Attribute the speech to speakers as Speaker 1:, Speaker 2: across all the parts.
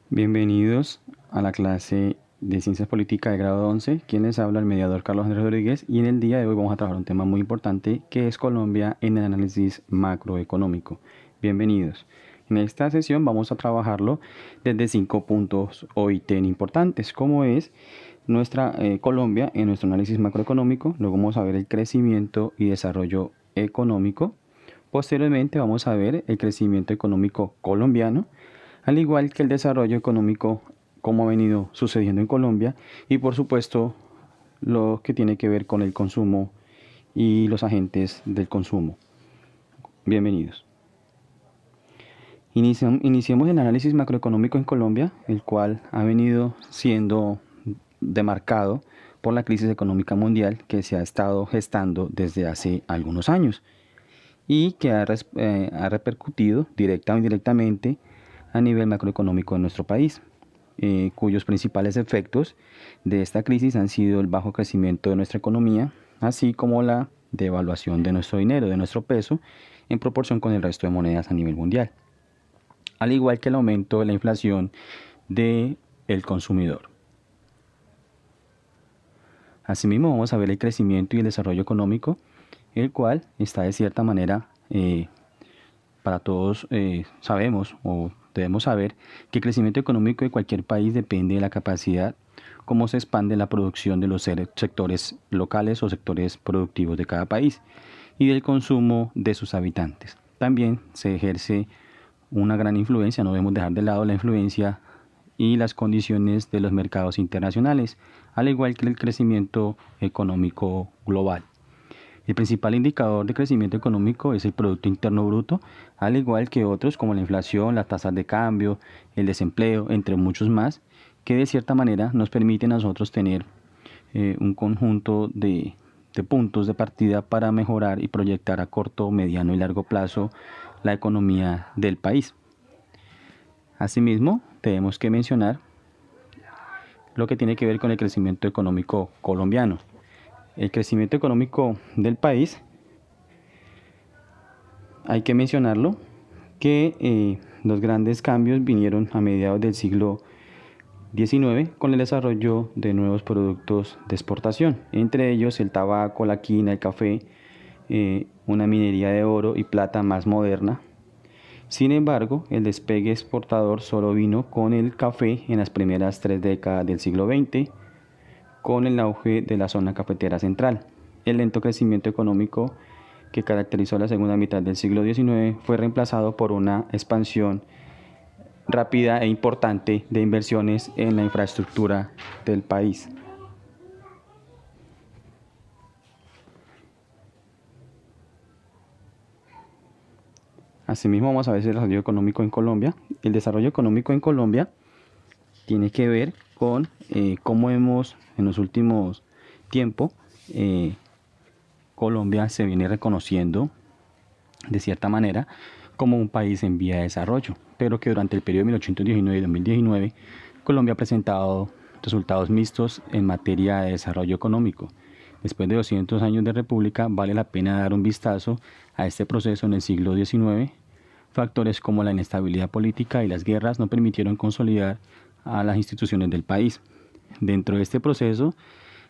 Speaker 1: Bienvenidos a la clase de Ciencias Políticas de grado 11. Quien les habla, el mediador Carlos Andrés Rodríguez, y en el día de hoy vamos a trabajar un tema muy importante que es Colombia en el análisis macroeconómico. Bienvenidos. En esta sesión vamos a trabajarlo desde 5 puntos OIT importantes, como es nuestra Colombia en nuestro análisis macroeconómico. Luego vamos a ver el crecimiento y desarrollo económico. Posteriormente vamos a ver el crecimiento económico colombiano, al igual que el desarrollo económico como ha venido sucediendo en Colombia, y por supuesto lo que tiene que ver con el consumo y los agentes del consumo. Bienvenidos. Iniciemos el análisis macroeconómico en Colombia, el cual ha venido siendo demarcado por la crisis económica mundial que se ha estado gestando desde hace algunos años y que ha repercutido directa o indirectamente a nivel macroeconómico de nuestro país, cuyos principales efectos de esta crisis han sido el bajo crecimiento de nuestra economía, así como la devaluación de nuestro dinero, de nuestro peso, en proporción con el resto de monedas a nivel mundial, al igual que el aumento de la inflación del consumidor. Asimismo, vamos a ver el crecimiento y el desarrollo económico, el cual está de cierta manera, para todos sabemos o debemos saber que el crecimiento económico de cualquier país depende de la capacidad, cómo se expande la producción de los sectores locales o sectores productivos de cada país y del consumo de sus habitantes. También se ejerce una gran influencia, no debemos dejar de lado la influencia y las condiciones de los mercados internacionales, al igual que el crecimiento económico global. El principal indicador de crecimiento económico es el Producto Interno Bruto, al igual que otros como la inflación, las tasas de cambio, el desempleo, entre muchos más, que de cierta manera nos permiten a nosotros tener un conjunto de puntos de partida para mejorar y proyectar a corto, mediano y largo plazo la economía del país. Asimismo, tenemos que mencionar lo que tiene que ver con el crecimiento económico colombiano. El crecimiento económico del país, hay que mencionarlo, que los grandes cambios vinieron a mediados del siglo XIX con el desarrollo de nuevos productos de exportación, entre ellos el tabaco, la quina, el café, una minería de oro y plata más moderna. Sin embargo, el despegue exportador solo vino con el café en las primeras 3 décadas del siglo XX, con el auge de la zona cafetera central. El lento crecimiento económico que caracterizó la segunda mitad del siglo XIX fue reemplazado por una expansión rápida e importante de inversiones en la infraestructura del país. Asimismo, vamos a ver el desarrollo económico en Colombia. El desarrollo económico en Colombia tiene que ver con cómo hemos en los últimos tiempos Colombia se viene reconociendo de cierta manera como un país en vía de desarrollo, pero que durante el periodo de 1819 y 2019 Colombia ha presentado resultados mixtos en materia de desarrollo económico. Después de 200 años de república, vale la pena dar un vistazo a este proceso en el siglo XIX. Factores como la inestabilidad política y las guerras no permitieron consolidar a las instituciones del país. Dentro de este proceso,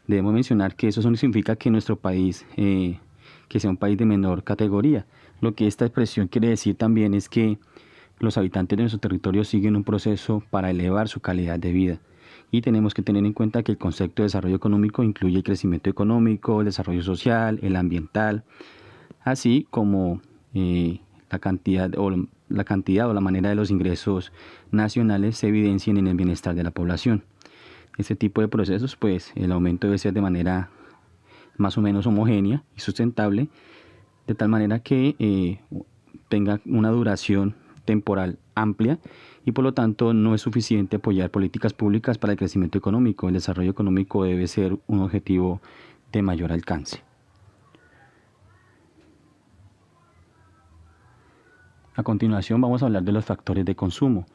Speaker 1: debemos mencionar que eso no significa que nuestro país que sea un país de menor categoría. Lo que esta expresión quiere decir también es que los habitantes de nuestro territorio siguen un proceso para elevar su calidad de vida. Y tenemos que tener en cuenta que el concepto de desarrollo económico incluye el crecimiento económico, el desarrollo social, el ambiental, así como la cantidad o la manera de los ingresos nacionales se evidencien en el bienestar de la población. Este tipo de procesos, pues el aumento debe ser de manera más o menos homogénea y sustentable, de tal manera que tenga una duración temporal amplia y por lo tanto no es suficiente apoyar políticas públicas para el crecimiento económico. El desarrollo económico debe ser un objetivo de mayor alcance. A continuación vamos a hablar de los factores de consumo.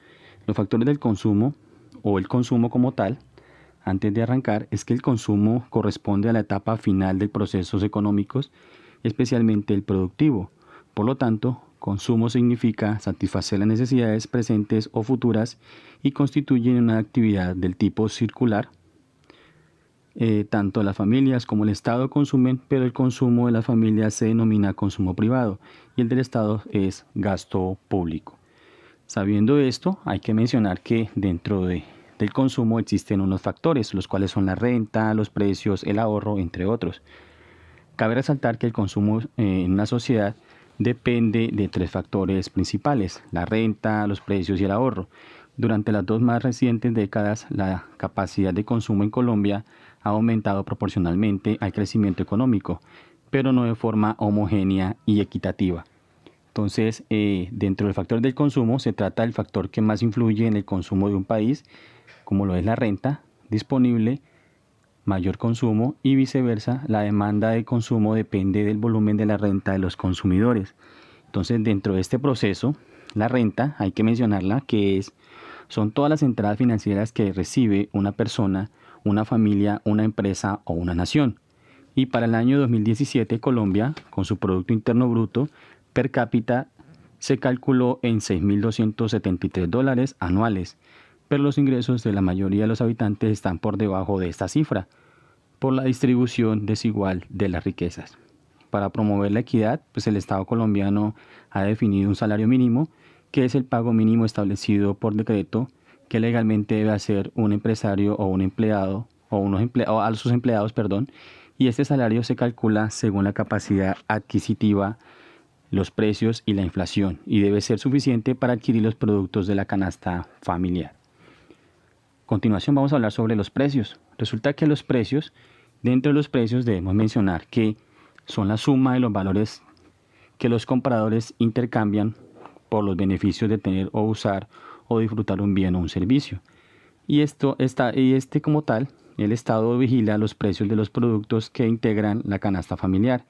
Speaker 1: Los factores del consumo o el consumo como tal, antes de arrancar, es que el consumo corresponde a la etapa final de procesos económicos, especialmente el productivo. Por lo tanto, Consumo significa satisfacer las necesidades presentes o futuras y constituye una actividad del tipo circular. Tanto las familias como el Estado consumen, pero el consumo de las familias se denomina consumo privado y el del Estado es gasto público. Sabiendo esto, hay que mencionar que del consumo existen unos factores, los cuales son la renta, los precios, el ahorro, entre otros. Cabe resaltar que el consumo en una sociedad depende de tres factores principales: la renta, los precios y el ahorro. Durante las dos más recientes décadas, la capacidad de consumo en Colombia ha aumentado proporcionalmente al crecimiento económico, pero no de forma homogénea y equitativa. Entonces, dentro del factor del consumo se trata del factor que más influye en el consumo de un país, como lo es la renta disponible, mayor consumo, y viceversa, la demanda de consumo depende del volumen de la renta de los consumidores. Entonces, dentro de este proceso, la renta, hay que mencionarla, son todas las entradas financieras que recibe una persona, una familia, una empresa o una nación. Y para el año 2017, Colombia, con su Producto Interno Bruto per cápita, se calculó en $6.273 anuales, pero los ingresos de la mayoría de los habitantes están por debajo de esta cifra, por la distribución desigual de las riquezas. Para promover la equidad, pues el Estado colombiano ha definido un salario mínimo, que es el pago mínimo establecido por decreto que legalmente debe hacer un empresario o un empleado o a sus empleados, y este salario se calcula según la capacidad adquisitiva, los precios y la inflación, y debe ser suficiente para adquirir los productos de la canasta familiar. A continuación vamos a hablar sobre los precios. Resulta que dentro de los precios debemos mencionar que son la suma de los valores que los compradores intercambian por los beneficios de tener o usar o disfrutar un bien o un servicio. Y como tal, el Estado vigila los precios de los productos que integran la canasta familiar,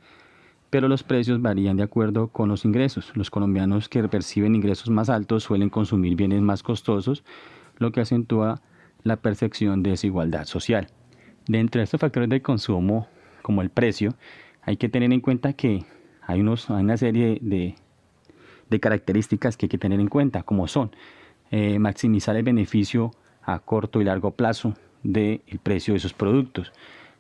Speaker 1: pero los precios varían de acuerdo con los ingresos. Los colombianos que perciben ingresos más altos suelen consumir bienes más costosos, lo que acentúa la percepción de desigualdad social. Dentro de estos factores de consumo, como el precio, hay que tener en cuenta que hay una serie de características que hay que tener en cuenta, como son maximizar el beneficio a corto y largo plazo del precio de esos productos.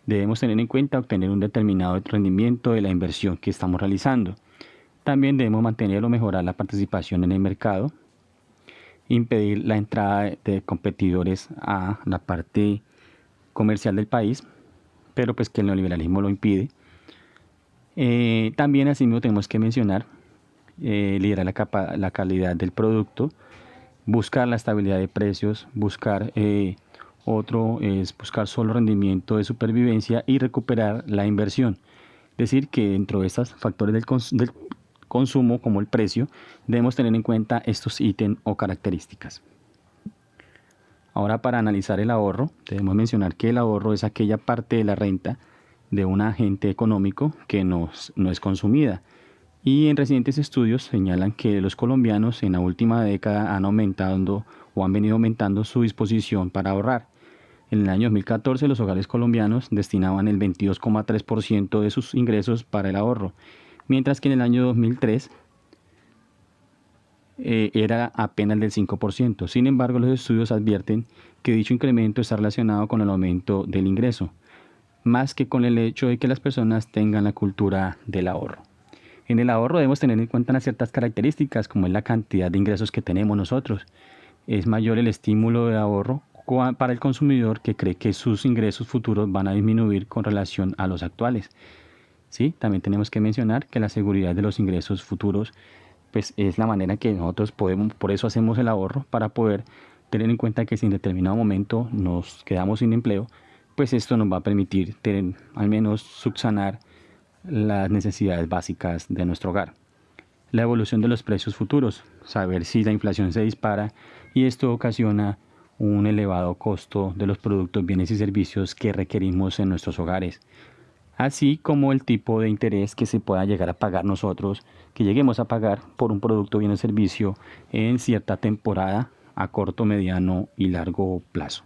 Speaker 1: Debemos tener en cuenta obtener un determinado rendimiento de la inversión que estamos realizando. También debemos mantener o mejorar la participación en el mercado, impedir la entrada de competidores a la parte comercial del país, pero pues que el neoliberalismo lo impide. También asimismo tenemos que mencionar liderar la calidad del producto, buscar la estabilidad de precios, buscar solo rendimiento de supervivencia y recuperar la inversión. Es decir, que dentro de estos factores del consumo, como el precio, debemos tener en cuenta estos ítems o características. Ahora, para analizar el ahorro, debemos mencionar que el ahorro es aquella parte de la renta de un agente económico que no es consumida. Y en recientes estudios señalan que los colombianos en la última década han venido aumentando su disposición para ahorrar. En el año 2014 los hogares colombianos destinaban el 22,3% de sus ingresos para el ahorro, mientras que en el año 2003 era apenas del 5%. Sin embargo, los estudios advierten que dicho incremento está relacionado con el aumento del ingreso, más que con el hecho de que las personas tengan la cultura del ahorro. En el ahorro debemos tener en cuenta unas ciertas características, como es la cantidad de ingresos que tenemos nosotros. Es mayor el estímulo de ahorro para el consumidor que cree que sus ingresos futuros van a disminuir con relación a los actuales. ¿Sí? También tenemos que mencionar que la seguridad de los ingresos futuros pues es la manera que nosotros podemos, por eso hacemos el ahorro, para poder tener en cuenta que si en determinado momento nos quedamos sin empleo, pues esto nos va a permitir al menos subsanar las necesidades básicas de nuestro hogar. La evolución de los precios futuros, saber si la inflación se dispara y esto ocasiona un elevado costo de los productos, bienes y servicios que requerimos en nuestros hogares, así como el tipo de interés que se pueda llegar a pagar nosotros, que lleguemos a pagar por un producto, bien o servicio en cierta temporada a corto, mediano y largo plazo.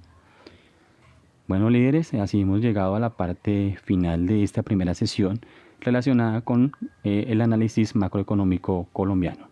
Speaker 1: Bueno, líderes, así hemos llegado a la parte final de esta primera sesión relacionada con el análisis macroeconómico colombiano.